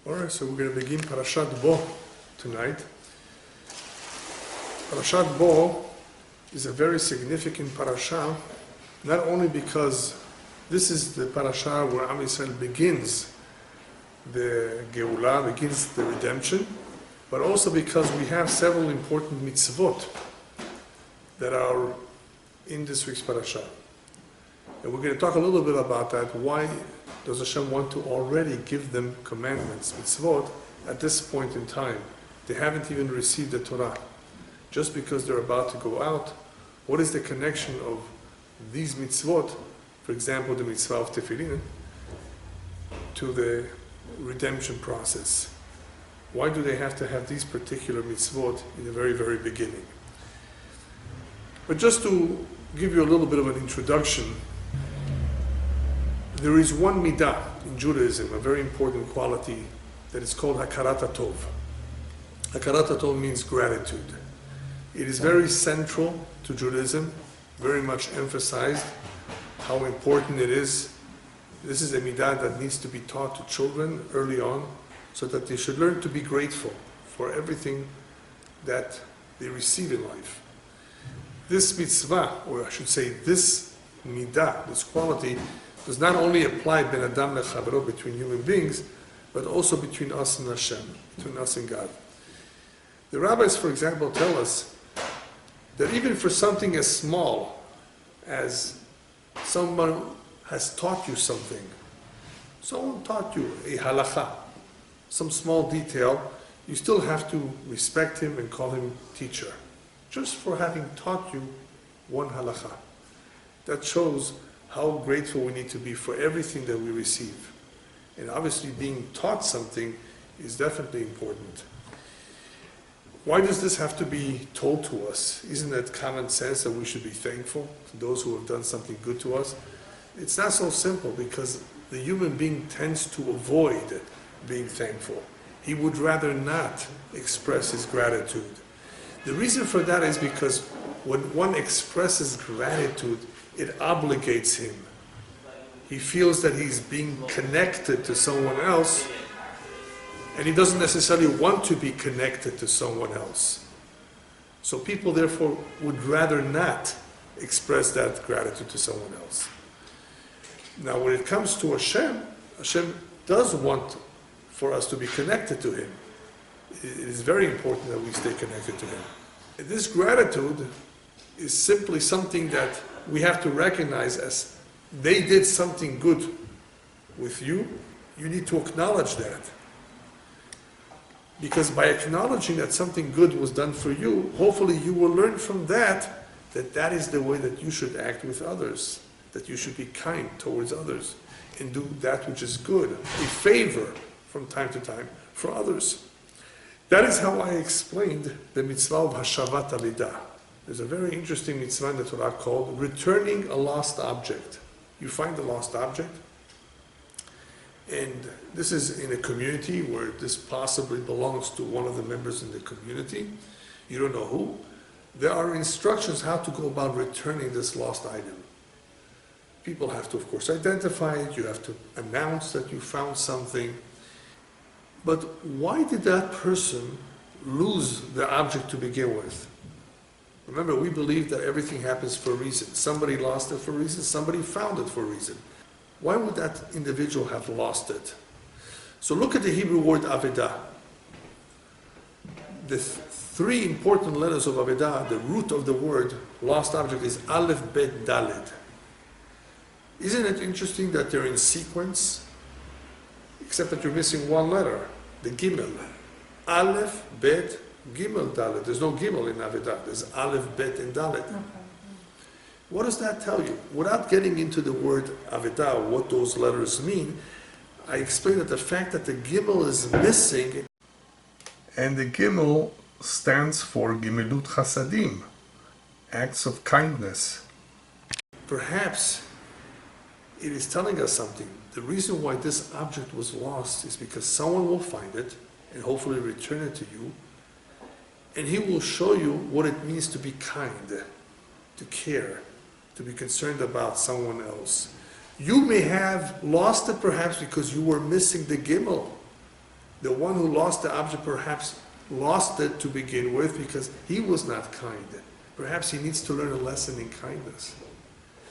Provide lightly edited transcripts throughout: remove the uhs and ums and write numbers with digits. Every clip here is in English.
Alright, so we're going to begin Parashat Bo tonight. Parashat Bo is a very significant parasha, not only because this is the parasha where Am Yisrael begins the Geulah, begins the redemption, but also because we have several important mitzvot that are in this week's parasha. And we're going to talk a little bit about that. Why does Hashem want to already give them commandments, mitzvot, at this point in time? They haven't even received the Torah. Just because they're about to go out, what is the connection of these mitzvot, for example, the mitzvah of tefillin, to the redemption process? Why do they have to have these particular mitzvot in the very, very beginning? But just to give you a little bit of an introduction, there is one midah in Judaism, a very important quality, that is called hakarat tov. Hakarat tov means gratitude. It is very central to Judaism, very much emphasized how important it is. This is a midah that needs to be taught to children early on, so that they should learn to be grateful for everything that they receive in life. This mitzvah, or I should say this midah, this quality, does not only apply ben adam lechavro, between human beings, but also between us and Hashem, between us and God. The rabbis, for example, tell us that even for something as small as someone has taught you something, someone taught you a halakha, some small detail, you still have to respect him and call him teacher, just for having taught you one halakha. That shows how grateful we need to be for everything that we receive. And obviously being taught something is definitely important. Why does this have to be told to us? Isn't that common sense that we should be thankful to those who have done something good to us? It's not so simple, because the human being tends to avoid being thankful. He would rather not express his gratitude. The reason for that is because when one expresses gratitude, it obligates him. He feels that he's being connected to someone else, and he doesn't necessarily want to be connected to someone else. So people therefore would rather not express that gratitude to someone else. Now when it comes to Hashem, Hashem does want for us to be connected to Him. It is very important that we stay connected to Him. And this gratitude is simply something that we have to recognize as they did something good with you. You need to acknowledge that. Because by acknowledging that something good was done for you, hopefully you will learn from that that is the way that you should act with others, that you should be kind towards others and do that which is good, a favor from time to time for others. That is how I explained the mitzvah of hashavat alidah. There's a very interesting mitzvah in the Torah called returning a lost object. You find a lost object, and this is in a community where this possibly belongs to one of the members in the community. You don't know who. There are instructions how to go about returning this lost item. People have to, of course, identify it. You have to announce that you found something. But why did that person lose the object to begin with? Remember, we believe that everything happens for a reason. Somebody lost it for a reason, somebody found it for a reason. Why would that individual have lost it? So look at the Hebrew word avedah. The three important letters of avedah, the root of the word lost object, is aleph, bet, daled. Isn't it interesting that they're in sequence? Except that you're missing one letter, the gimel. Aleph, bet, gimel, dalet. There's no gimel in Avedah. There's aleph, bet, and dalet. Okay. What does that tell you? Without getting into the word Avedah, what those letters mean, I explained that the fact that the gimel is missing, and the gimel stands for gimilut chasadim, acts of kindness. Perhaps it is telling us something. The reason why this object was lost is because someone will find it and hopefully return it to you, and he will show you what it means to be kind, to care, to be concerned about someone else. You may have lost it perhaps because you were missing the gimel. The one who lost the object perhaps lost it to begin with because he was not kind. Perhaps he needs to learn a lesson in kindness.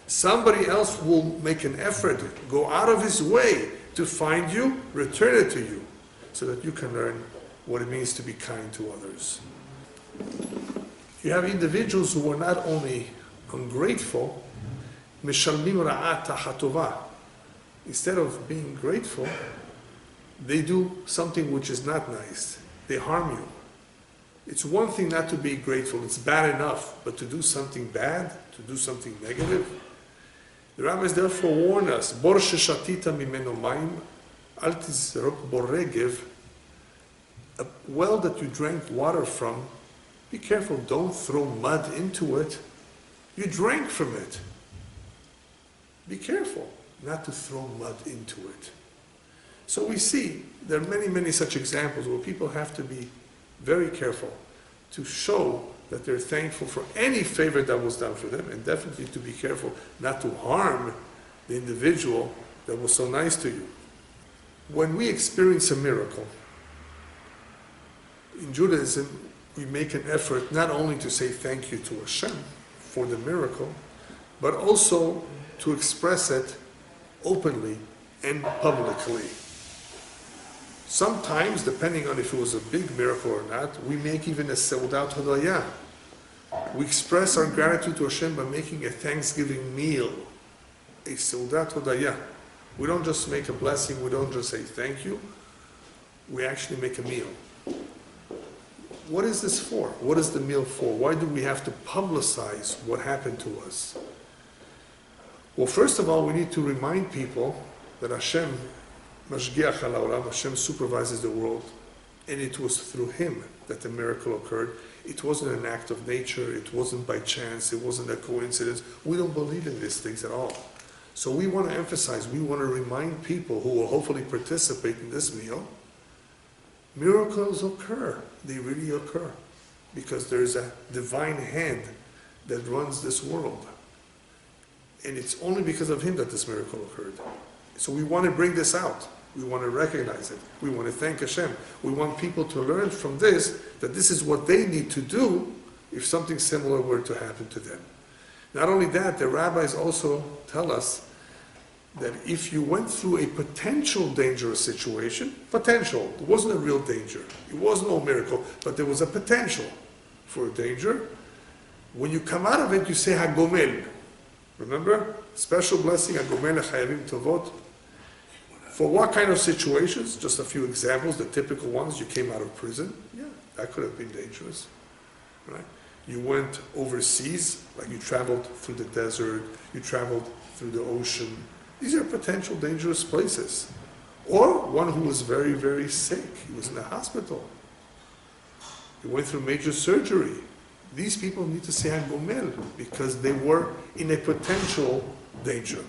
Somebody else will make an effort, go out of his way to find you, return it to you, so that you can learn what it means to be kind to others. You have individuals who are not only ungrateful, mishalmim ra'at tahatova. Instead of being grateful, they do something which is not nice. They harm you. It's one thing not to be grateful, it's bad enough, but to do something bad, to do something negative. The rabbis therefore warn us, Bor sheshatita mimeno mayim, al tizrok boregev, a well that you drank water from, be careful, don't throw mud into it. You drank from it. Be careful not to throw mud into it. So we see there are many, many such examples where people have to be very careful to show that they're thankful for any favor that was done for them, and definitely to be careful not to harm the individual that was so nice to you. When we experience a miracle, in Judaism, we make an effort not only to say thank you to Hashem for the miracle, but also to express it openly and publicly. Sometimes, depending on if it was a big miracle or not, we make even a seudat hodaya. We express our gratitude to Hashem by making a Thanksgiving meal, a seudat hodaya. We don't just make a blessing, we don't just say thank you, we actually make a meal. What is this for? What is the meal for? Why do we have to publicize what happened to us? Well, first of all, we need to remind people that Hashem, Mashgiach al Olam, Hashem supervises the world, and it was through Him that the miracle occurred. It wasn't an act of nature, it wasn't by chance, it wasn't a coincidence. We don't believe in these things at all. So we want to emphasize, we want to remind people who will hopefully participate in this meal, miracles occur. They really occur because there's a divine hand that runs this world. And it's only because of Him that this miracle occurred. So we want to bring this out. We want to recognize it. We want to thank Hashem. We want people to learn from this that this is what they need to do if something similar were to happen to them. Not only that, the rabbis also tell us that if you went through a potential dangerous situation, potential, it wasn't a real danger, it was no miracle, but there was a potential for a danger, when you come out of it, you say Hagomel. Remember? Special blessing, Hagomel Chayavim Tovot. For what kind of situations? Just a few examples, the typical ones. You came out of prison. Yeah, that could have been dangerous. Right? You went overseas, like you traveled through the desert, you traveled through the ocean. These are potential dangerous places. Or one who was very, very sick. He was in the hospital. He went through major surgery. These people need to say Hagomel because they were in a potential danger.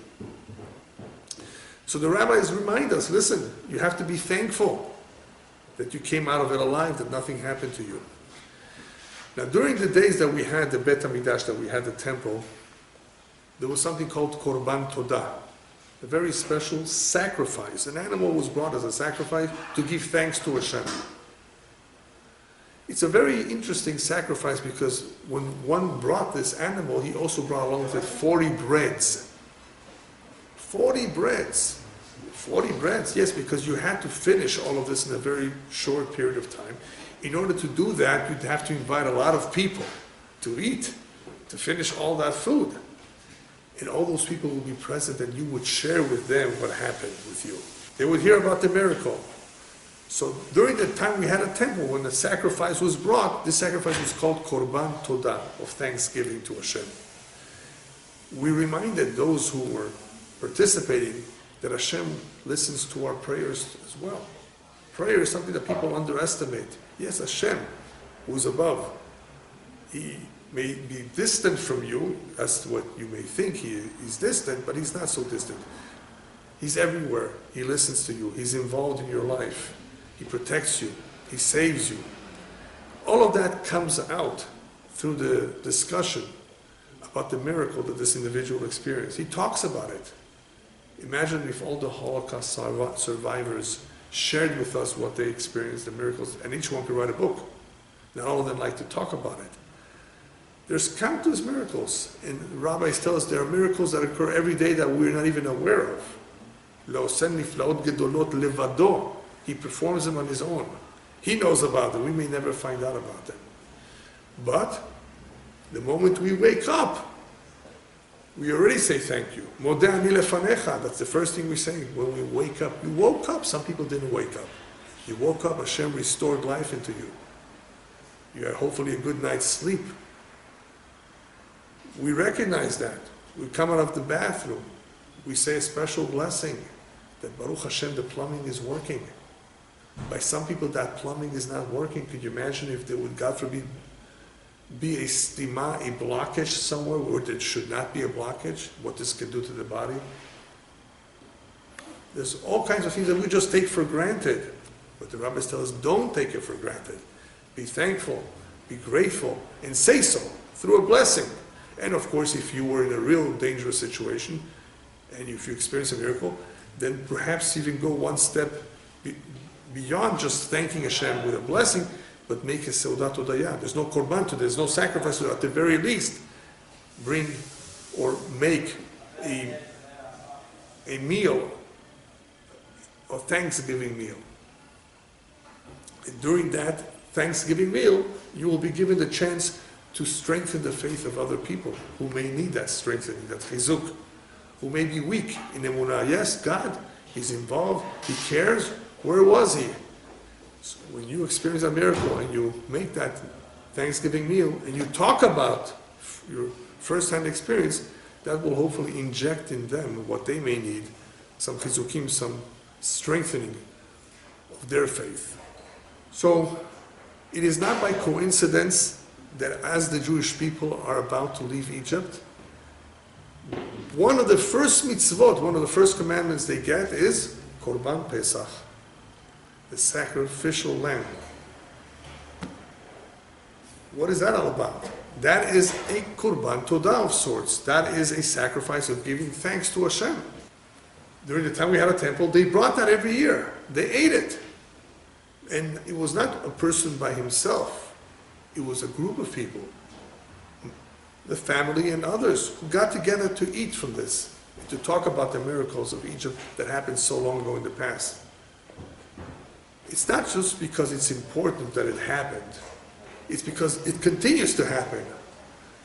So the rabbis remind us, listen, you have to be thankful that you came out of it alive, that nothing happened to you. Now during the days that we had the Bet HaMikdash, that we had the temple, there was something called Korban Todah, a very special sacrifice. An animal was brought as a sacrifice to give thanks to Hashem. It's a very interesting sacrifice because when one brought this animal, he also brought along with it 40 breads. 40 breads. 40 breads, yes, because you had to finish all of this in a very short period of time. In order to do that, you'd have to invite a lot of people to eat, to finish all that food. And all those people would be present and you would share with them what happened with you. They would hear about the miracle. So during the time we had a temple, when the sacrifice was brought, this sacrifice was called Korban Todah, of thanksgiving to Hashem. We reminded those who were participating that Hashem listens to our prayers as well. Prayer is something that people underestimate. Yes, Hashem, who is above, He may be distant from you, as what you may think He's distant, but He's not so distant. He's everywhere. He listens to you. He's involved in your life. He protects you. He saves you. All of that comes out through the discussion about the miracle that this individual experienced. He talks about it. Imagine if all the Holocaust survivors shared with us what they experienced, the miracles, and each one could write a book. Not all of them like to talk about it. There's countless miracles, and rabbis tell us there are miracles that occur every day that we're not even aware of. He performs them on his own. He knows about them. We may never find out about them. But the moment we wake up, we already say thank you. Modeh ani lefanecha. That's the first thing we say when we wake up. You woke up. Some people didn't wake up. You woke up. Hashem restored life into you. You had hopefully a good night's sleep. We recognize that. We come out of the bathroom. We say a special blessing that Baruch Hashem, the plumbing is working. By some people, that plumbing is not working. Could you imagine if there would, God forbid, be a stima, a blockage somewhere where there should not be a blockage? What this can do to the body? There's all kinds of things that we just take for granted. But the rabbis tell us, don't take it for granted. Be thankful, be grateful, and say so through a blessing. And of course, if you were in a real dangerous situation, and if you experience a miracle, then perhaps even go one step beyond just thanking Hashem with a blessing, but make a seudat odaya. There's no korban to this, there's no sacrifice to it. At the very least, bring or make a meal, a Thanksgiving meal. And during that Thanksgiving meal, you will be given the chance to strengthen the faith of other people who may need that strengthening, that chizuk, who may be weak in emunah. Yes, God, He's involved, He cares. Where was He? So when you experience a miracle and you make that Thanksgiving meal and you talk about your first-hand experience, that will hopefully inject in them what they may need, some chizukim, some strengthening of their faith. So it is not by coincidence that as the Jewish people are about to leave Egypt, one of the first mitzvot, one of the first commandments they get is Korban Pesach, the sacrificial lamb. What is that all about? That is a Korban Todah of sorts. That is a sacrifice of giving thanks to Hashem. During the time we had a temple, they brought that every year. They ate it. And it was not a person by himself. It was a group of people, the family and others, who got together to eat from this, to talk about the miracles of Egypt that happened so long ago in the past. It's not just because it's important that it happened. It's because it continues to happen.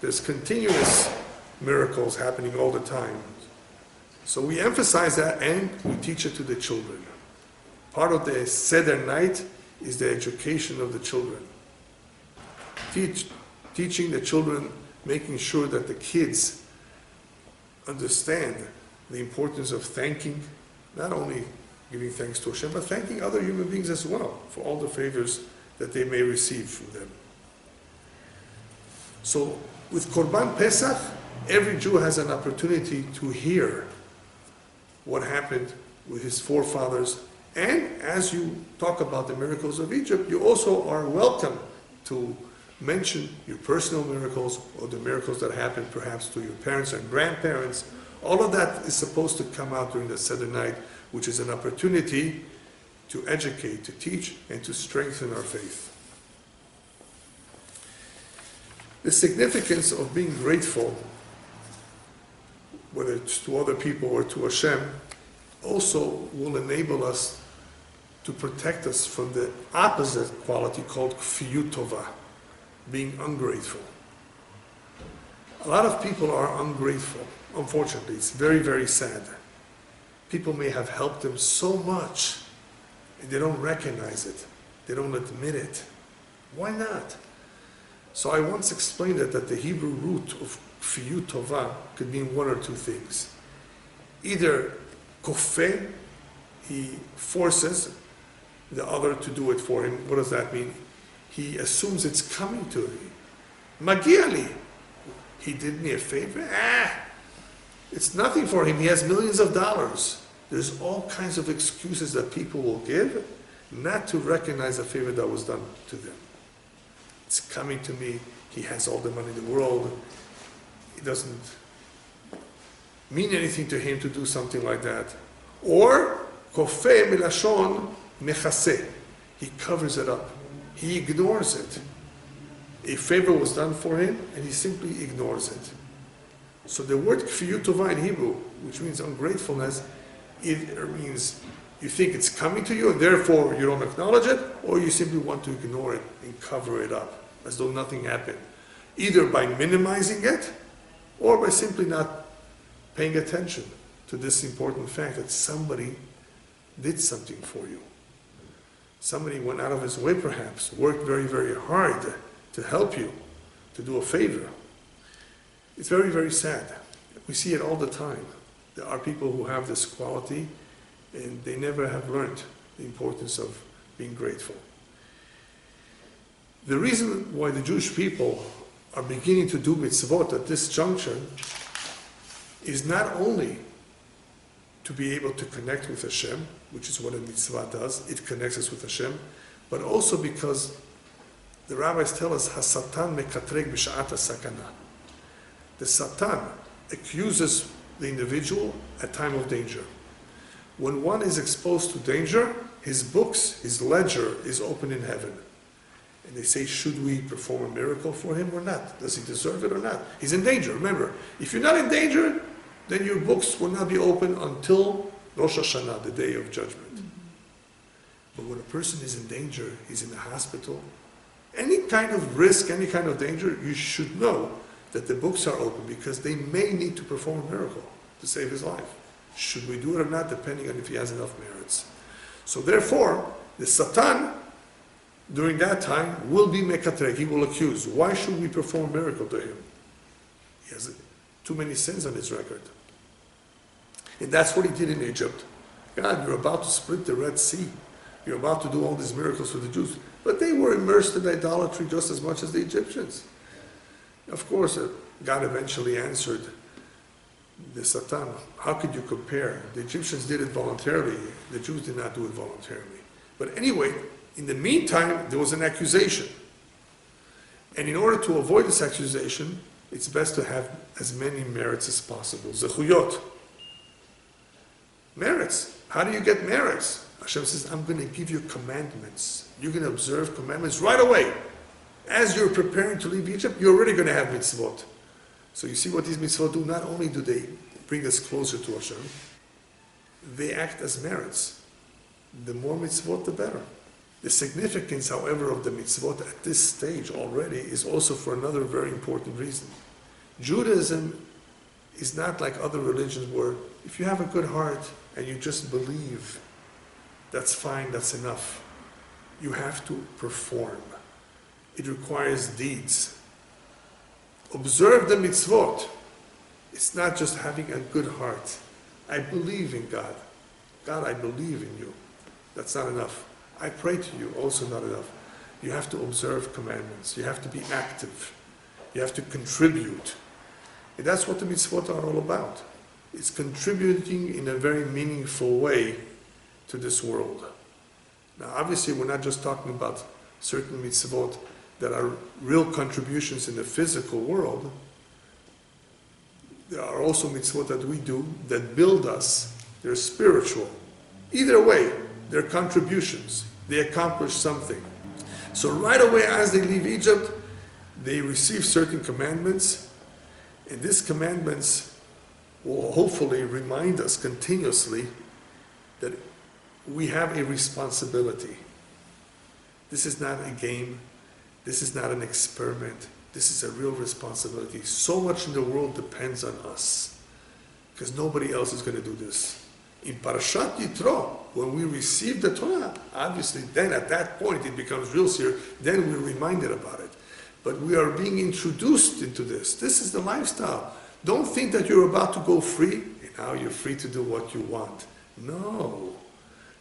There's continuous miracles happening all the time. So we emphasize that and we teach it to the children. Part of the Seder night is the education of the children. Teaching the children, making sure that the kids understand the importance of thanking, not only giving thanks to Hashem, but thanking other human beings as well for all the favors that they may receive from them. So with Korban Pesach, every Jew has an opportunity to hear what happened with his forefathers. And as you talk about the miracles of Egypt, you also are welcome to mention your personal miracles or the miracles that happened perhaps to your parents and grandparents. All of that is supposed to come out during the Seder night, which is an opportunity to educate, to teach, and to strengthen our faith. The significance of being grateful, whether it's to other people or to Hashem, also will enable us to protect us from the opposite quality called kfiyut tova, being ungrateful. A lot of people are ungrateful. Unfortunately, it's very, very sad. People may have helped them so much, and they don't recognize it. They don't admit it. Why not? So I once explained it that the Hebrew root of kfiyut tova could mean one or two things. Either kofeh, he forces the other to do it for him. What does that mean? He assumes it's coming to him. Magiali, he did me a favor. It's nothing for him. He has millions of dollars. There's all kinds of excuses that people will give not to recognize a favor that was done to them. It's coming to me. He has all the money in the world. It doesn't mean anything to him to do something like that. Or, kofeh milashon, mechaseh. He covers it up. He ignores it. A favor was done for him, and he simply ignores it. So the word kfiyut tova in Hebrew, which means ungratefulness, it means you think it's coming to you, and therefore you don't acknowledge it, or you simply want to ignore it and cover it up, as though nothing happened. Either by minimizing it, or by simply not paying attention to this important fact that somebody did something for you. Somebody went out of his way perhaps, worked very, very hard to help you, to do a favor. It's very, very sad. We see it all the time. There are people who have this quality and they never have learned the importance of being grateful. The reason why the Jewish people are beginning to do mitzvot at this juncture is not only to be able to connect with Hashem, which is what a mitzvah does, it connects us with Hashem, but also because the rabbis tell us, Hasatan mekatreg b'sha'at sakana. The Satan accuses the individual at time of danger. When one is exposed to danger, his books, his ledger is open in heaven. And they say, should we perform a miracle for him or not? Does he deserve it or not? He's in danger. Remember, if you're not in danger, then your books will not be open until Rosh Hashanah, the day of judgment. But when a person is in danger, he's in the hospital, any kind of risk, any kind of danger, you should know that the books are open because they may need to perform a miracle to save his life. Should we do it or not, depending on if he has enough merits. So therefore, the Satan, during that time, will be mekatreg, he will accuse. Why should we perform a miracle to him? He has too many sins on his record. And that's what he did in Egypt. God, you're about to split the Red Sea. You're about to do all these miracles for the Jews. But they were immersed in idolatry just as much as the Egyptians. Of course, God eventually answered the Satan. How could you compare? The Egyptians did it voluntarily. The Jews did not do it voluntarily. But anyway, in the meantime, there was an accusation. And in order to avoid this accusation, it's best to have as many merits as possible. Zechuyot. Merits. How do you get merits? Hashem says, I'm going to give you commandments. You're going to observe commandments right away. As you're preparing to leave Egypt, you're already going to have mitzvot. So you see what these mitzvot do? Not only do they bring us closer to Hashem, they act as merits. The more mitzvot, the better. The significance, however, of the mitzvot at this stage already is also for another very important reason. Judaism is not like other religions where if you have a good heart and you just believe, that's fine, that's enough. You have to perform. It requires deeds. Observe the mitzvot. It's not just having a good heart. I believe in God. God, I believe in you. That's not enough. I pray to you, also not enough. You have to observe commandments. You have to be active. You have to contribute. And that's what the mitzvot are all about. It's contributing in a very meaningful way to this world. Now, obviously, we're not just talking about certain mitzvot that are real contributions in the physical world. There are also mitzvot that we do that build us. They're spiritual. Either way, they're contributions. They accomplish something. So right away as they leave Egypt, they receive certain commandments, and these commandments will hopefully remind us continuously that we have a responsibility. This is not a game. This is not an experiment. This is a real responsibility. So much in the world depends on us, because nobody else is going to do this. In Parashat Yitro, when we receive the Torah, obviously then at that point it becomes real serious, then we're reminded about it. But we are being introduced into this. This is the lifestyle. Don't think that you're about to go free, and now you're free to do what you want. No.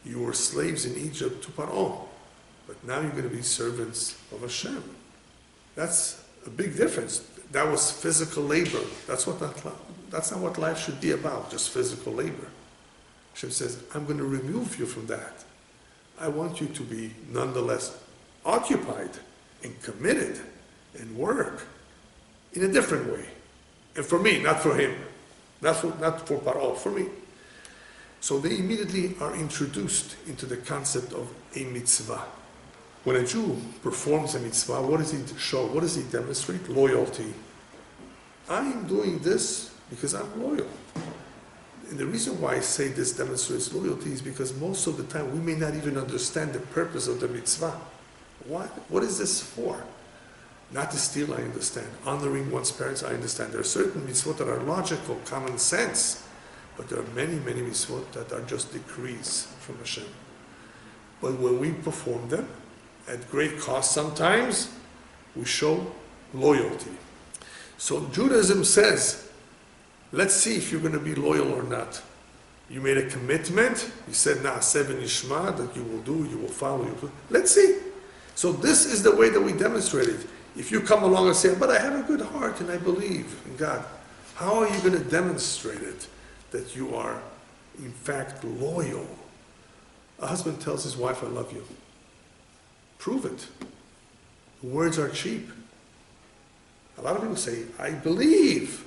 You were slaves in Egypt to Paro, but now you're going to be servants of Hashem. That's a big difference. That was physical labor. That's not what life should be about, just physical labor. Hashem says, I'm going to remove you from that. I want you to be nonetheless occupied and committed and work in a different way. And for me, not for him. Not for Paro, for me. So they immediately are introduced into the concept of a mitzvah. When a Jew performs a mitzvah, what does he show? What does he demonstrate? Loyalty. I am doing this because I'm loyal. And the reason why I say this demonstrates loyalty is because most of the time we may not even understand the purpose of the mitzvah. What is this for? Not to steal, I understand. Honoring one's parents, I understand. There are certain mitzvot that are logical, common sense. But there are many, many mitzvot that are just decrees from Hashem. But when we perform them, at great cost sometimes, we show loyalty. So Judaism says, let's see if you're going to be loyal or not. You made a commitment, you said, Na'aseh v'nishma, that you will do, you will follow. Let's see. So this is the way that we demonstrate it. If you come along and say, but I have a good heart and I believe in God, how are you going to demonstrate it? That you are, in fact, loyal. A husband tells his wife, I love you. Prove it. Words are cheap. A lot of people say, I believe.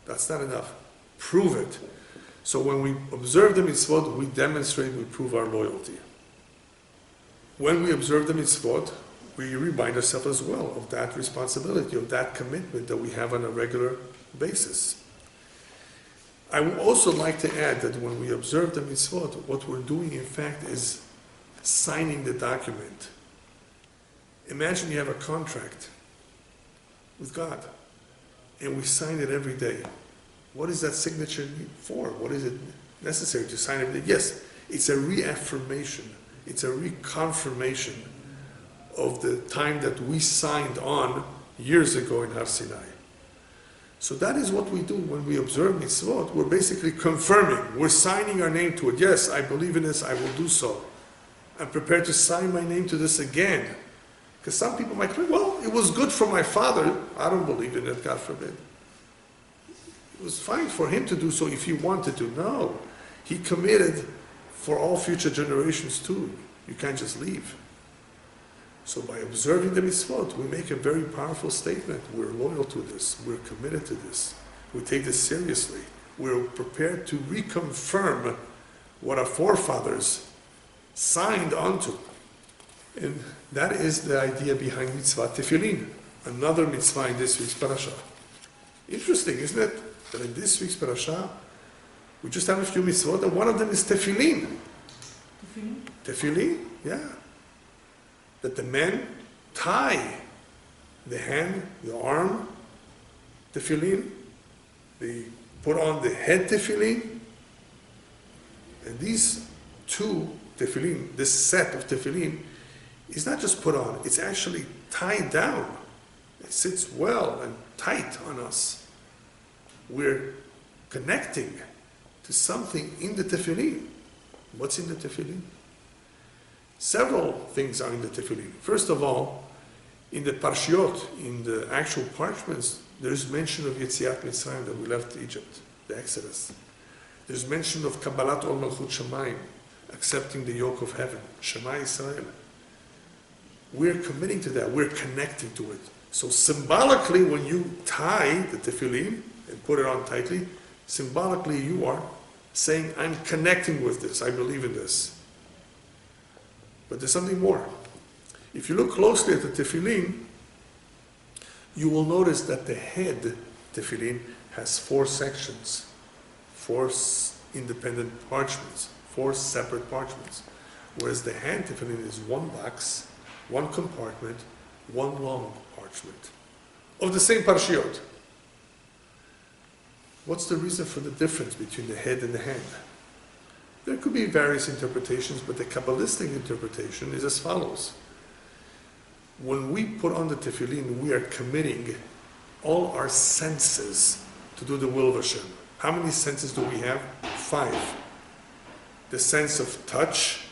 That's not enough. Prove it. So when we observe the mitzvot, we demonstrate, we prove our loyalty. When we observe the mitzvot, we remind ourselves as well of that responsibility, of that commitment that we have on a regular basis. I would also like to add that when we observe the mitzvot, what we're doing in fact is signing the document. Imagine you have a contract with God, and we sign it every day. What is that signature for? What is it necessary to sign every day? Yes, it's a reaffirmation. It's a reconfirmation of the time that we signed on years ago in Har Sinai. So that is what we do when we observe mitzvot. We're basically confirming. We're signing our name to it. Yes, I believe in this. I will do so. I'm prepared to sign my name to this again. Because some people might claim, well, it was good for my father. I don't believe in it, God forbid. It was fine for him to do so if he wanted to. No. He committed for all future generations too. You can't just leave. So by observing the mitzvot, we make a very powerful statement. We're loyal to this. We're committed to this. We take this seriously. We're prepared to reconfirm what our forefathers signed onto. And that is the idea behind mitzvah tefillin, another mitzvah in this week's parasha. Interesting, isn't it? That in this week's parasha, we just have a few mitzvot, and one of them is tefillin. Tefillin? Tefillin, yeah. That the men tie the hand, the arm, tefillin. They put on the head tefillin. And these two tefillin, this set of tefillin, is not just put on, it's actually tied down. It sits well and tight on us. We're connecting to something in the tefillin. What's in the tefillin? Several things are in the tefillin. First of all, in the parshiot, in the actual parchments, there's mention of Yetziat Mitzrayim, that we left Egypt, the Exodus. There's mention of Kabbalat Ol Malchut Shamayim, accepting the yoke of heaven, Shema Yisrael. We're committing to that. We're connecting to it. So symbolically, when you tie the tefillin and put it on tightly, symbolically you are saying, I'm connecting with this. I believe in this. But there's something more. If you look closely at the tefillin, you will notice that the head tefillin has 4 sections, 4 independent parchments, 4 separate parchments. Whereas the hand tefillin is 1 box, 1 compartment, 1 long parchment of the same parshiot. What's the reason for the difference between the head and the hand? There could be various interpretations, but the Kabbalistic interpretation is as follows. When we put on the tefillin, we are committing all our senses to do the will of Hashem. How many senses do we have? 5. The sense of touch,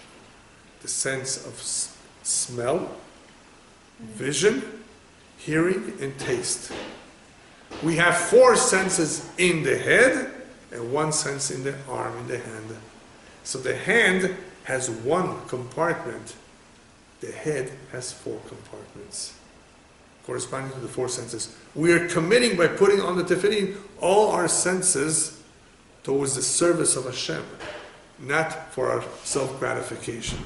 the sense of smell, vision, hearing, and taste. We have 4 senses in the head and 1 sense in the arm, in the hand. So the hand has 1 compartment. The head has 4 compartments, corresponding to the 4 senses. We are committing by putting on the tefillin all our senses towards the service of Hashem. not for our self-gratification.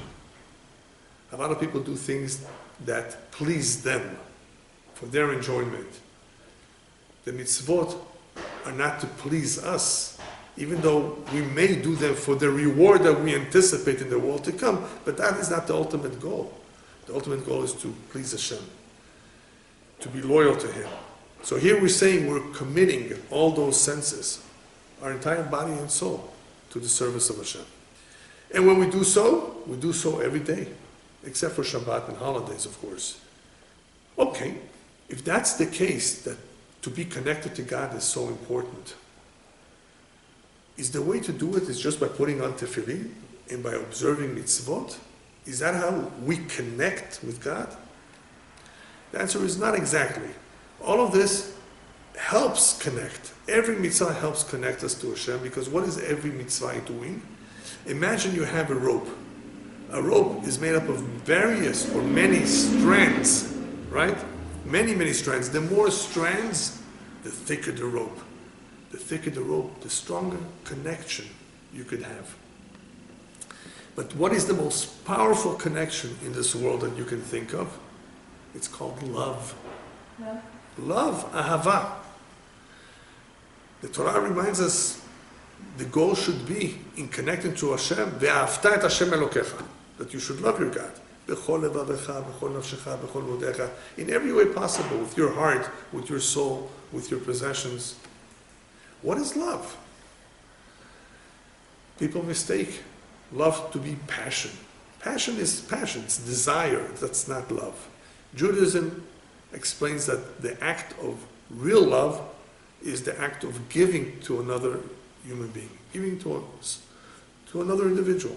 A lot of people do things that please them, for their enjoyment. The mitzvot are not to please us, even though we may do them for the reward that we anticipate in the world to come, but that is not the ultimate goal. The ultimate goal is to please Hashem, to be loyal to Him. So here we're saying we're committing all those senses, our entire body and soul, to the service of Hashem. And when we do so every day, except for Shabbat and holidays, of course. Okay, if that's the case, that to be connected to God is so important, is the way to do it is just by putting on tefillin and by observing mitzvot? Is that how we connect with God? The answer is not exactly. All of this helps connect. Every mitzvah helps connect us to Hashem, because what is every mitzvah doing? Imagine you have a rope. A rope is made up of various or many strands, right? Many strands. The more strands, the thicker the rope. The thicker the rope, the stronger connection you could have. But what is the most powerful connection in this world that you can think of? It's called love. Love, ahava. The Torah reminds us the goal should be in connecting to Hashem, ve'ahavta et Hashem Elokecha, that you should love your God. B'chol levavecha, b'chol nafshecha, b'chol vodecha, in every way possible, with your heart, with your soul, with your possessions. What is love? People mistake love to be passion. Passion is passion, it's desire, that's not love. Judaism explains that the act of real love is the act of giving to another human being, giving to another individual,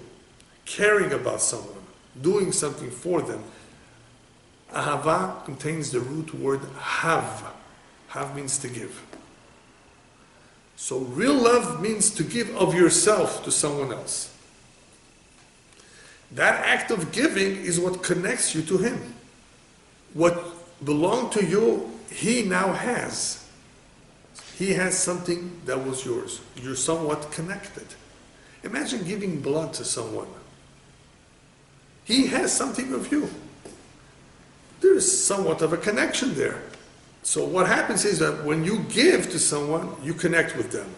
caring about someone, doing something for them. Ahava contains the root word hav. Hav means to give. So real love means to give of yourself to someone else. That act of giving is what connects you to Him. What belonged to you, He now has. He has something that was yours. You're somewhat connected. Imagine giving blood to someone. He has something of you. There is somewhat of a connection there. So what happens is that when you give to someone, you connect with them.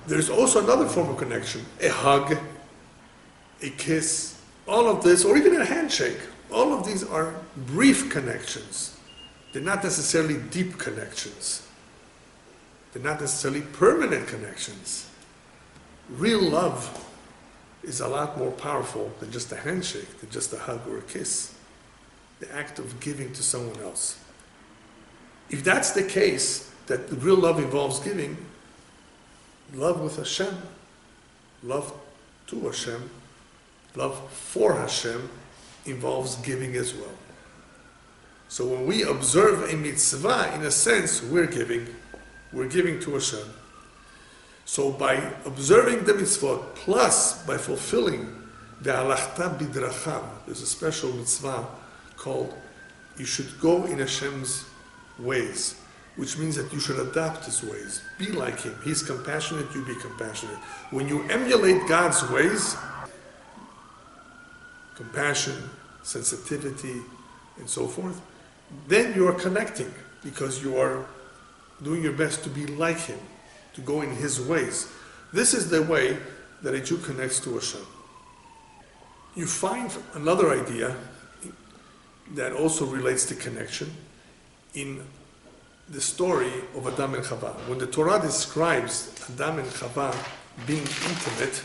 There's also another form of connection. A hug, a kiss, all of this, or even a handshake. All of these are brief connections. They're not necessarily deep connections. They're not necessarily permanent connections. Real love is a lot more powerful than just a handshake, than just a hug or a kiss. The act of giving to someone else. If that's the case, that real love involves giving, love with Hashem, love to Hashem, love for Hashem involves giving as well. So when we observe a mitzvah, in a sense, we're giving to Hashem. So by observing the mitzvot, plus by fulfilling the halachta bidrachav, there's a special mitzvah called, you should go in Hashem's ways, which means that you should adopt His ways. Be like Him. He's compassionate, you be compassionate. When you emulate God's ways, compassion, sensitivity, and so forth, then you are connecting, because you are doing your best to be like Him, to go in His ways. This is the way that a Jew connects to Hashem. You find another idea that also relates to connection in the story of Adam and Chava. When the Torah describes Adam and Chava being intimate,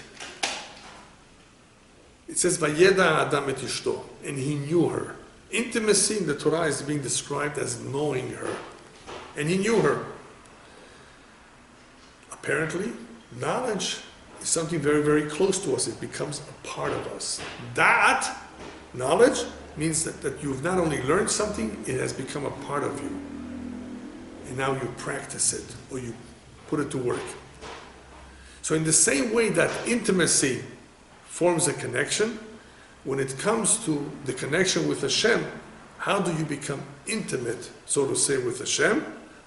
it says, Vayeda Adam et Ishto, and he knew her. Intimacy in the Torah is being described as knowing her. And he knew her. Apparently, knowledge is something very, very close to us. It becomes a part of us. That knowledge means that you've not only learned something, it has become a part of you. And now you practice it, or you put it to work. So in the same way that intimacy forms a connection, when it comes to the connection with Hashem, how do you become intimate, so to say, with Hashem?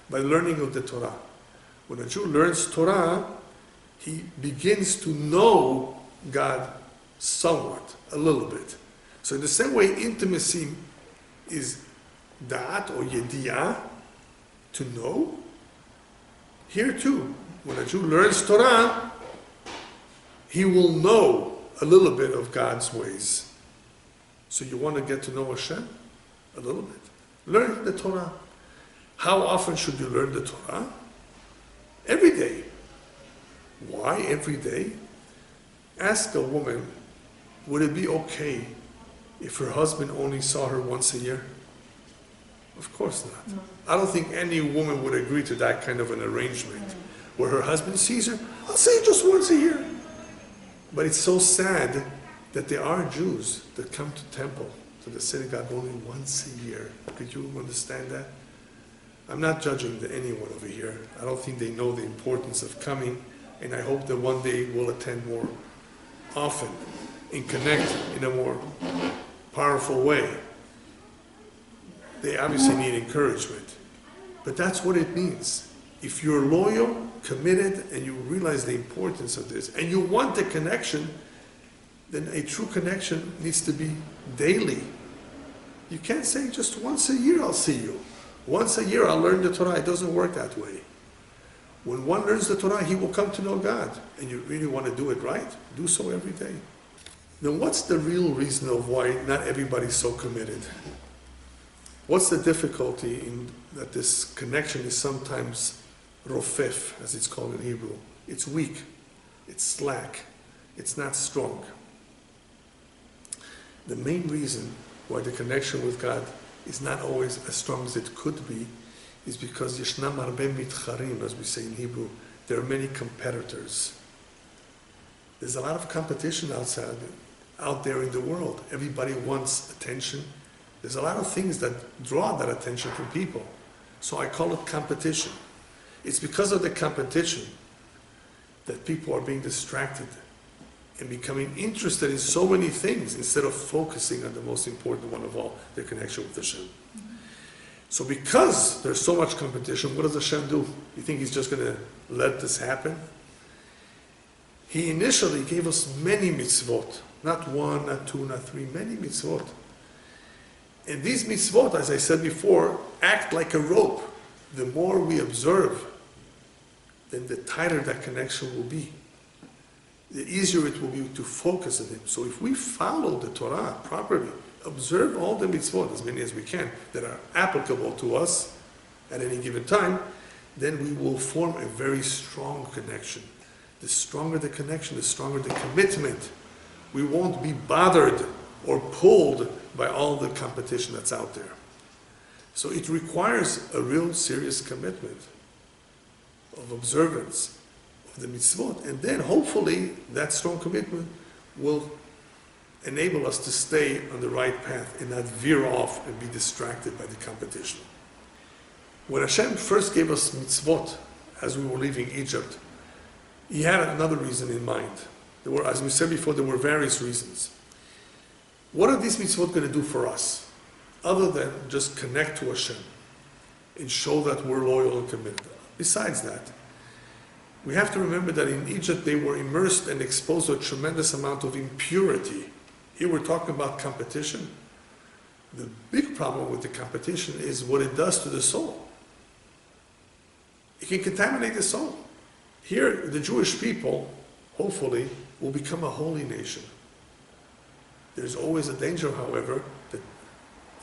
By learning of the Torah. When a Jew learns Torah, he begins to know God somewhat, a little bit. So in the same way, intimacy is da'at or yediyah, to know. Here too, when a Jew learns Torah, he will know a little bit of God's ways. So you want to get to know Hashem? A little bit. Learn the Torah. How often should you learn the Torah? Every day. Why every day? Ask a woman, would it be okay if her husband only saw her once a year? Of course not. No. I don't think any woman would agree to that kind of an arrangement where her husband sees her, I'll say just once a year. But it's so sad that there are Jews that come to temple, to the synagogue only once a year. Could you understand that? I'm not judging anyone over here. I don't think they know the importance of coming, and I hope that one day we'll attend more often and connect in a more powerful way. They obviously need encouragement, but that's what it means. If you're loyal, committed, and you realize the importance of this, and you want the connection, then a true connection needs to be daily. You can't say just once a year I'll see you. Once a year I'll learn the Torah. It doesn't work that way. When one learns the Torah, he will come to know God. And you really want to do it right? Do so every day. Then what's the real reason of why not everybody's so committed? What's the difficulty in that this connection is sometimes rofef, as it's called in Hebrew? It's weak, it's slack, it's not strong. The main reason why the connection with God is not always as strong as it could be is because yeshnam harbe mitcharim, as we say in Hebrew. There are many competitors. There's a lot of competition out there in the world. Everybody wants attention. There's a lot of things that draw that attention from people. So I call it competition. It's because of the competition that people are being distracted and becoming interested in so many things instead of focusing on the most important one of all, their connection with Hashem. So because there's so much competition, what does Hashem do? You think He's just going to let this happen? He initially gave us many mitzvot. Not one, not two, not three, many mitzvot. And these mitzvot, as I said before, act like a rope. The more we observe, then the tighter that connection will be. The easier it will be to focus on Him. So if we follow the Torah properly, observe all the mitzvot, as many as we can, that are applicable to us at any given time, then we will form a very strong connection. The stronger the connection, the stronger the commitment. We won't be bothered or pulled by all the competition that's out there. So it requires a real serious commitment of observance of the mitzvot, and then hopefully that strong commitment will enable us to stay on the right path and not veer off and be distracted by the competition. When Hashem first gave us mitzvot as we were leaving Egypt, He had another reason in mind. There were, as we said before, there were various reasons. What are these mitzvot going to do for us, other than just connect to Hashem and show that we're loyal and committed? Besides that, we have to remember that in Egypt they were immersed and exposed to a tremendous amount of impurity. Here we're talking about competition. The big problem with the competition is what it does to the soul. It can contaminate the soul. Here, the Jewish people, hopefully, will become a holy nation. There's always a danger, however, that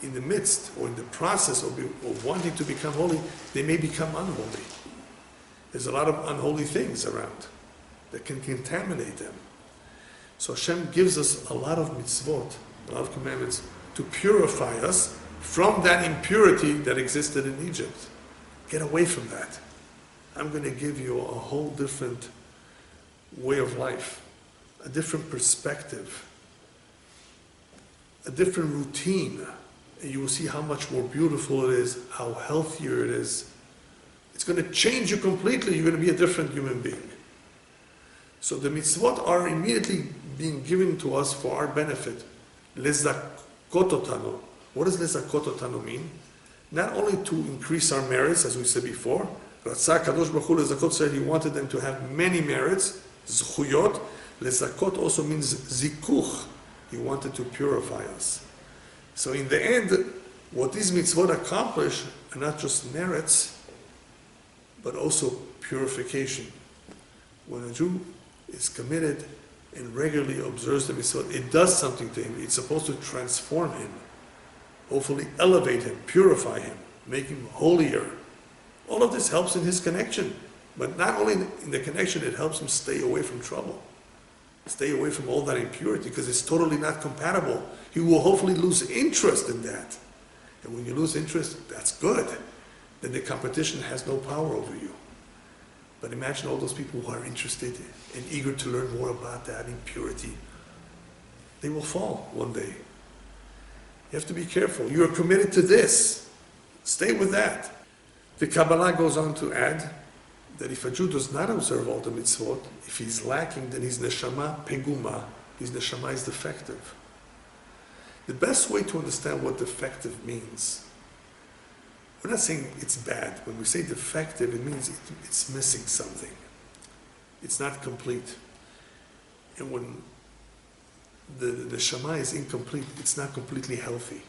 in the midst or in the process of wanting to become holy, they may become unholy. There's a lot of unholy things around that can contaminate them. So Hashem gives us a lot of mitzvot, a lot of commandments, to purify us from that impurity that existed in Egypt. Get away from that. I'm going to give you a whole different way of life, a different perspective, a different routine, and you will see how much more beautiful it is, how healthier it is. It's going to change you completely. You're going to be a different human being. So the mitzvot are immediately being given to us for our benefit. Lezakototano. What does lezakototano mean? Not only to increase our merits, as we said before. Ratzah Kadosh Baruch Hu lezakot said He wanted them to have many merits, Zchuyot, lezakot also means zikuch. He wanted to purify us. So in the end, what these mitzvot accomplish are not just merits, but also purification. When a Jew is committed and regularly observes the mitzvot, it does something to him. It's supposed to transform him, hopefully elevate him, purify him, make him holier. All of this helps in his connection. But not only in the connection, it helps him stay away from trouble. Stay away from all that impurity, because it's totally not compatible. He will hopefully lose interest in that. And when you lose interest, that's good. Then the competition has no power over you. But imagine all those people who are interested and eager to learn more about that impurity. They will fall one day. You have to be careful. You are committed to this. Stay with that. The Kabbalah goes on to add that if a Jew does not observe all the mitzvot, if he's lacking, then his neshama peguma, his neshama is defective. The best way to understand what defective means, we're not saying it's bad. When we say defective, it means it's missing something. It's not complete. And when the neshama is incomplete, it's not completely healthy.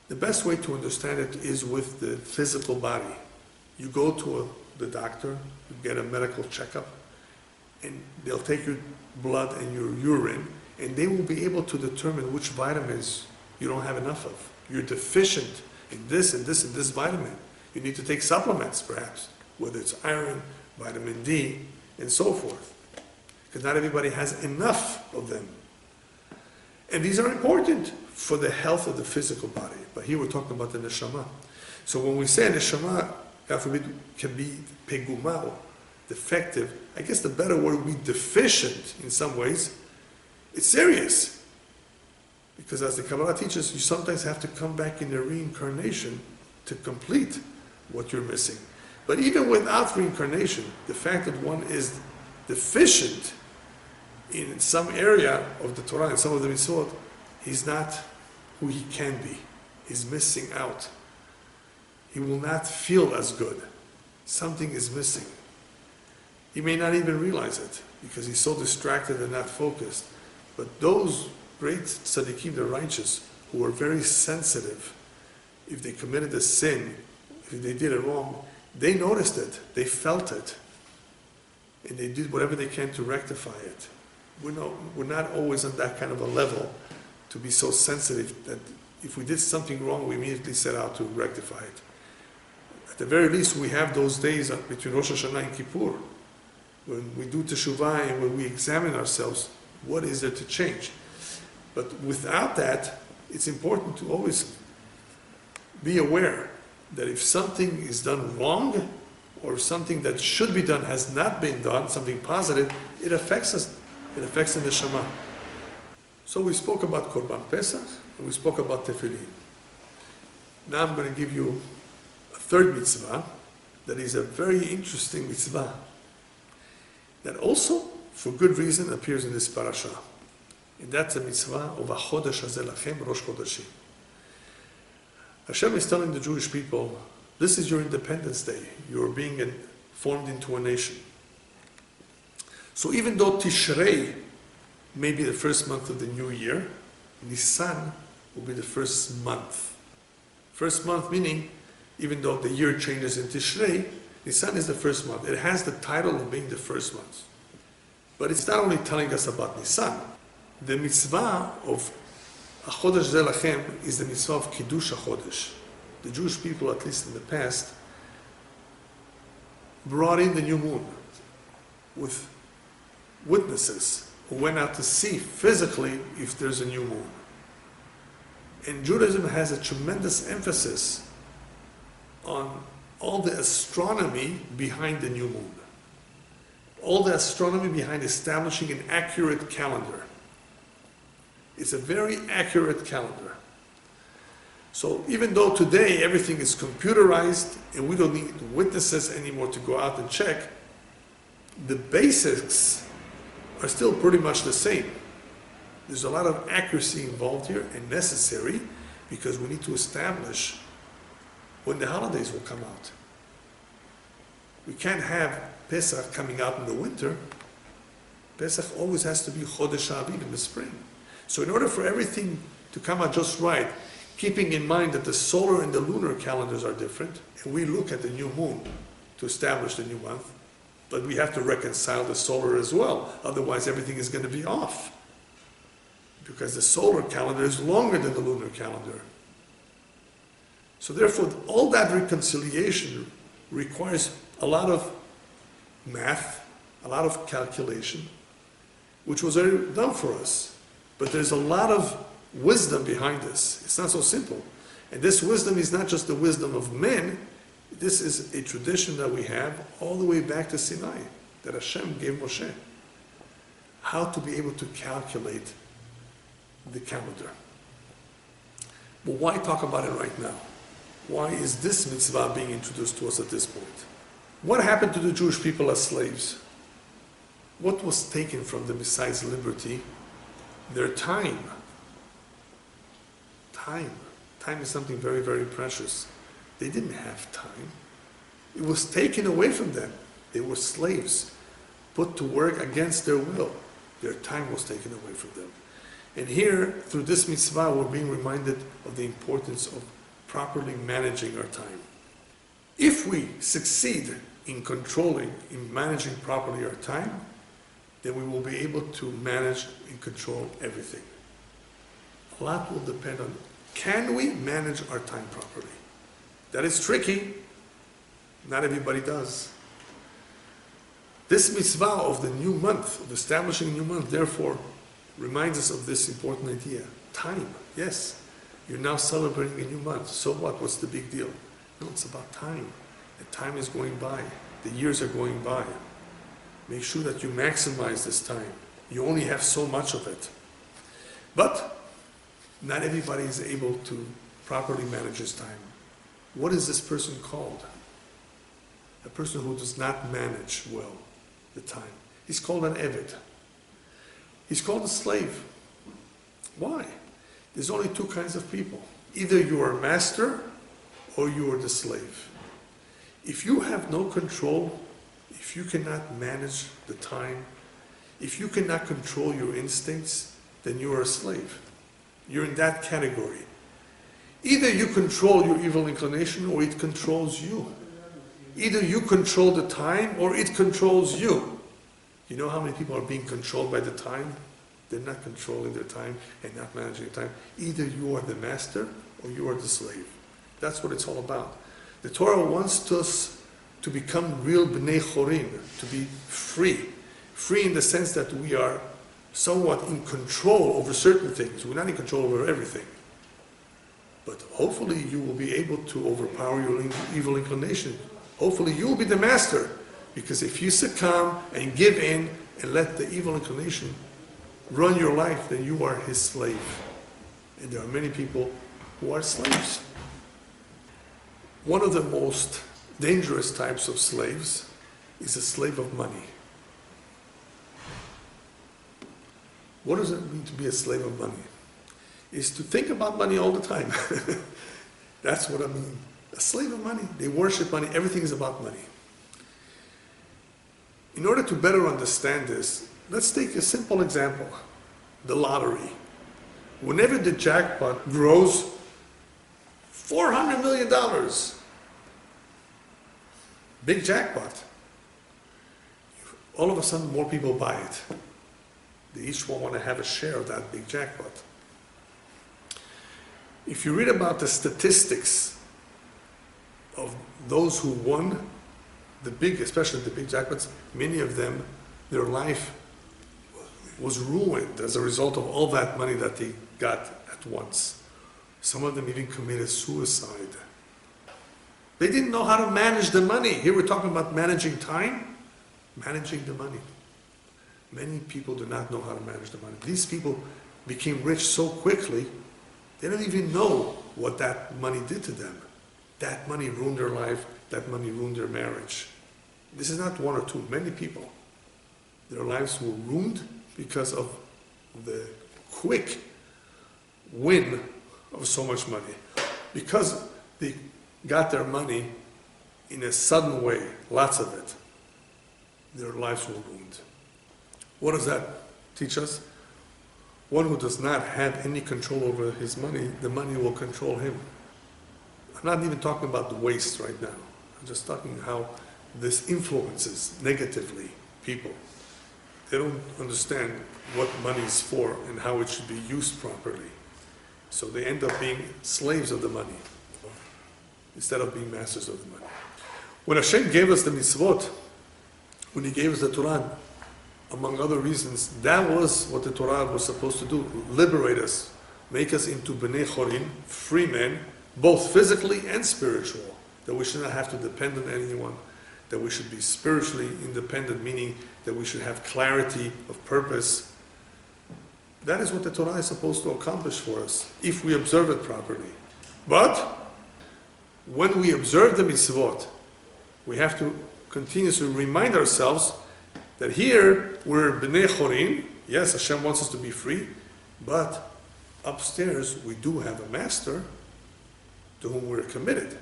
The best way to understand it is with the physical body. You go to the doctor, you get a medical checkup, and they'll take your blood and your urine, and they will be able to determine which vitamins you don't have enough of. You're deficient in this and this and this vitamin. You need to take supplements, perhaps, whether it's iron, vitamin D, and so forth. Because not everybody has enough of them. And these are important for the health of the physical body. But here we're talking about the neshama. So when we say neshama, God forbid, can be peguma, defective, I guess the better word would be deficient in some ways. It's serious. Because as the Kabbalah teaches, you sometimes have to come back in the reincarnation to complete what you're missing. But even without reincarnation, the fact that one is deficient in some area of the Torah, in some of the mitzvot, he's not who he can be. He's missing out. He will not feel as good. Something is missing. He may not even realize it because he's so distracted and not focused. But those great tzaddikim, the righteous, who are very sensitive, if they committed a sin, if they did it wrong, they noticed it, they felt it, and they did whatever they can to rectify it. We're not always on that kind of a level to be so sensitive that if we did something wrong, we immediately set out to rectify it. At the very least, we have those days between Rosh Hashanah and Kippur, when we do teshuvah and when we examine ourselves, what is there to change? But without that, it's important to always be aware that if something is done wrong, or something that should be done has not been done, something positive, it affects us. It affects the neshama. So we spoke about Korban Pesach, and we spoke about Tefillin. Now I'm going to give you a third mitzvah that is a very interesting mitzvah that also, for good reason, appears in this parasha. And that's a mitzvah of a chodesh hazeh lachem, Rosh Chodeshim. Hashem is telling the Jewish people, this is your Independence Day. You're being formed into a nation. So even though Tishrei may be the first month of the new year, Nisan will be the first month. First month meaning, even though the year changes in Tishrei, Nisan is the first month. It has the title of being the first month. But it's not only telling us about Nisan. The mitzvah of HaChodesh Zeh Lachem is the mitzvah of Kiddush HaChodesh. The Jewish people, at least in the past, brought in the new moon with witnesses who went out to see physically if there's a new moon. And Judaism has a tremendous emphasis on all the astronomy behind the new moon. All the astronomy behind establishing an accurate calendar. It's a very accurate calendar. So even though today everything is computerized and we don't need witnesses anymore to go out and check, the basics are still pretty much the same. There's a lot of accuracy involved here and necessary because we need to establish when the holidays will come out. We can't have Pesach coming out in the winter, Pesach always has to be Chodesh Aviv in the spring. So in order for everything to come out just right, keeping in mind that the solar and the lunar calendars are different, and we look at the new moon to establish the new month, but we have to reconcile the solar as well, otherwise everything is going to be off. Because the solar calendar is longer than the lunar calendar. So therefore, all that reconciliation requires a lot of math, a lot of calculation, which was already done for us. But there's a lot of wisdom behind this. It's not so simple. And this wisdom is not just the wisdom of men, this is a tradition that we have all the way back to Sinai, that Hashem gave Moshe. How to be able to calculate the calendar. But why talk about it right now? Why is this mitzvah being introduced to us at this point? What happened to the Jewish people as slaves? What was taken from them besides liberty? Their time. Time. Time is something very, very precious. They didn't have time. It was taken away from them. They were slaves, put to work against their will. Their time was taken away from them. And here, through this mitzvah, we're being reminded of the importance of properly managing our time. If we succeed in controlling, in managing properly our time, then we will be able to manage and control everything. A lot will depend on, can we manage our time properly? That is tricky. Not everybody does. This mitzvah of the new month, of establishing a new month, therefore, reminds us of this important idea. Time, yes. You're now celebrating a new month. So what? What's the big deal? No, it's about time. The time is going by. The years are going by. Make sure that you maximize this time. You only have so much of it. But not everybody is able to properly manage his time. What is this person called? A person who does not manage well the time. He's called an eved. He's called a slave. Why? There's only two kinds of people. Either you are a master or you are the slave. If you have no control, if you cannot manage the time, if you cannot control your instincts, then you are a slave. You're in that category. Either you control your evil inclination or it controls you. Either you control the time or it controls you. You know how many people are being controlled by the time? They're not controlling their time and not managing their time. Either you are the master or you are the slave. That's what it's all about. The Torah wants us to become real b'nei chorim, to be free. Free in the sense that we are somewhat in control over certain things. We're not in control over everything. But hopefully you will be able to overpower your evil inclination. Hopefully you will be the master. Because if you succumb and give in and let the evil inclination run your life, then you are his slave. And there are many people who are slaves. One of the most dangerous types of slaves is a slave of money. What does it mean to be a slave of money? Is to think about money all the time. That's what I mean. A slave of money. They worship money. Everything is about money. In order to better understand this, let's take a simple example. The lottery. Whenever the jackpot grows, $400 million. Big jackpot. All of a sudden, more people buy it. They each want to have a share of that big jackpot. If you read about the statistics of those who won the big, especially the big jackpots, many of them, their life was ruined as a result of all that money that they got at once. Some of them even committed suicide. They didn't know how to manage the money. Here we're talking about managing time, managing the money. Many people do not know how to manage the money. These people became rich so quickly, they don't even know what that money did to them. That money ruined their life, that money ruined their marriage. This is not one or two, many people. Their lives were ruined because of the quick win of so much money. Because they got their money in a sudden way, lots of it. their lives were ruined. What does that teach us? One who does not have any control over his money, the money will control him. I'm not even talking about the waste right now. I'm just talking how this influences negatively people. They don't understand what money is for and how it should be used properly. So they end up being slaves of the money instead of being masters of the money. When Hashem gave us the mitzvot, when He gave us the Torah, among other reasons, that was what the Torah was supposed to do: liberate us, make us into bnei chorin, free men, both physically and spiritual. That we should not have to depend on anyone, that we should be spiritually independent, meaning that we should have clarity of purpose. That is what the Torah is supposed to accomplish for us, if we observe it properly. But when we observe the mitzvot, we have to continuously remind ourselves that here we're bnei chorin. Yes, Hashem wants us to be free, but upstairs we do have a master to whom we're committed.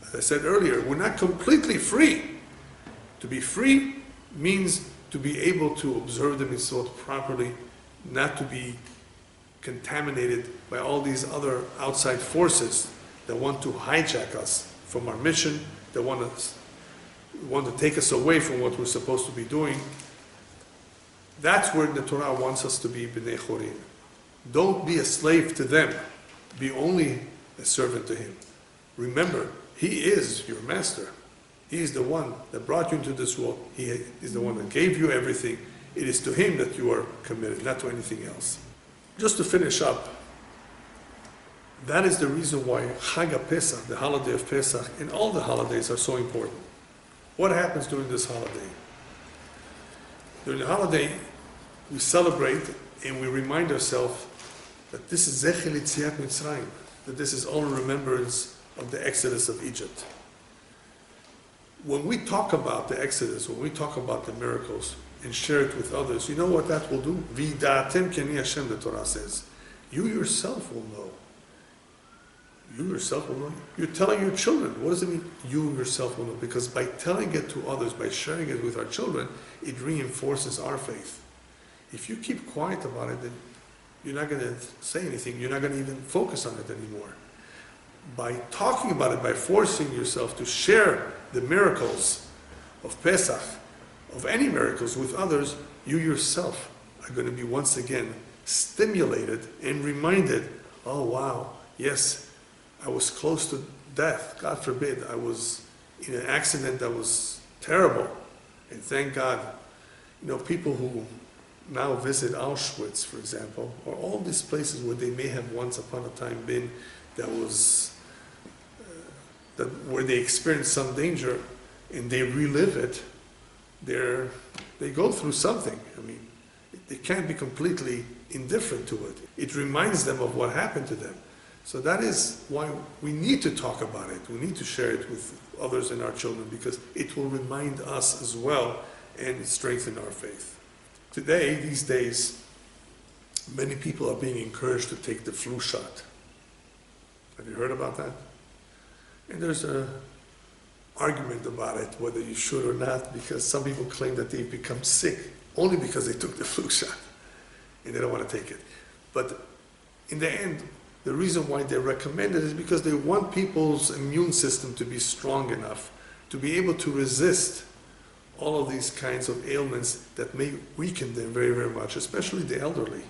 As I said earlier, we're not completely free. To be free means to be able to observe the mitzvot properly, not to be contaminated by all these other outside forces that want to hijack us from our mission, that want to take us away from what we're supposed to be doing. That's where the Torah wants us to be bnei chorin. Don't be a slave to them. Be only a servant to Him. Remember, He is your master. He is the one that brought you into this world. He is the one that gave you everything. It is to Him that you are committed, not to anything else. Just to finish up, that is the reason why Chag Pesach, the holiday of Pesach, and all the holidays are so important. What happens during this holiday? During the holiday, we celebrate and we remind ourselves that this is Zecher Yetziat Mitzrayim, that this is all in remembrance of the Exodus of Egypt. When we talk about the Exodus, when we talk about the miracles and share it with others, you know what that will do? V'yida'atem ki ani Hashem, the Torah says. You yourself will know. You yourself will know. You're telling your children. What does it mean? You yourself will know. Because by telling it to others, by sharing it with our children, it reinforces our faith. If you keep quiet about it, then you're not going to say anything. You're not going to even focus on it anymore. By talking about it, by forcing yourself to share the miracles of Pesach, of any miracles with others, you yourself are going to be once again stimulated and reminded, oh wow, yes, I was close to death. God forbid, I was in an accident that was terrible. And thank God, you know, people who now visit Auschwitz, for example, or all these places where they may have once upon a time been, where they experienced some danger and they relive it, they go through something. I mean, they can't be completely indifferent to it. It reminds them of what happened to them. So that is why we need to talk about it. We need to share it with others and our children, because it will remind us as well and strengthen our faith. Today, these days, many people are being encouraged to take the flu shot. Have you heard about that? And there's an argument about it, whether you should or not, because some people claim that they've become sick only because they took the flu shot and they don't want to take it. But in the end, the reason why they recommend it is because they want people's immune system to be strong enough to be able to resist all of these kinds of ailments that may weaken them very, very much, especially the elderly.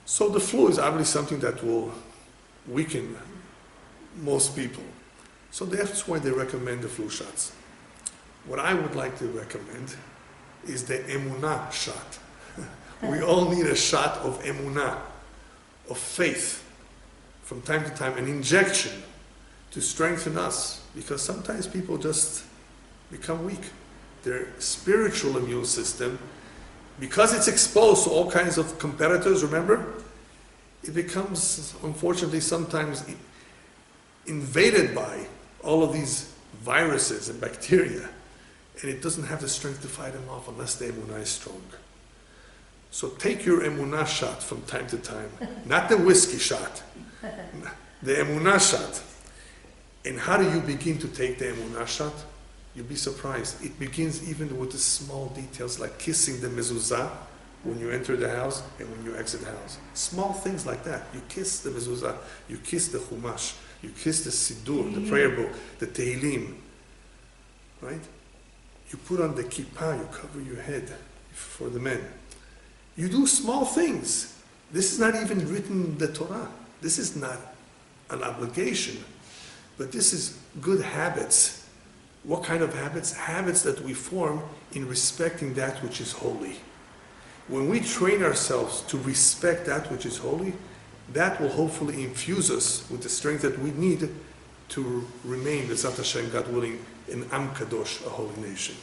So the flu is obviously something that will weaken most people. So that's why they recommend the flu shots. What I would like to recommend is the emunah shot. We all need a shot of emunah, of faith, from time to time, an injection to strengthen us, because sometimes people just become weak. Their spiritual immune system, because it's exposed to all kinds of competitors, remember, it becomes, unfortunately, sometimes invaded by all of these viruses and bacteria, and it doesn't have the strength to fight them off unless the emunah is strong. So take your emunah shot from time to time, not the whiskey shot, the emunah shot. And how do you begin to take the emunah shot? You'll be surprised. It begins even with the small details like kissing the mezuzah when you enter the house and when you exit the house. Small things like that. You kiss the mezuzah, you kiss the chumash, you kiss the siddur, the prayer book, the tehillim, right? You put on the kippah, you cover your head for the men. You do small things. This is not even written in the Torah. This is not an obligation, but this is good habits. What kind of habits? Habits that we form in respecting that which is holy. When we train ourselves to respect that which is holy, that will hopefully infuse us with the strength that we need to remain, B'ezrat Hashem, God willing, an Am Kadosh, a holy nation.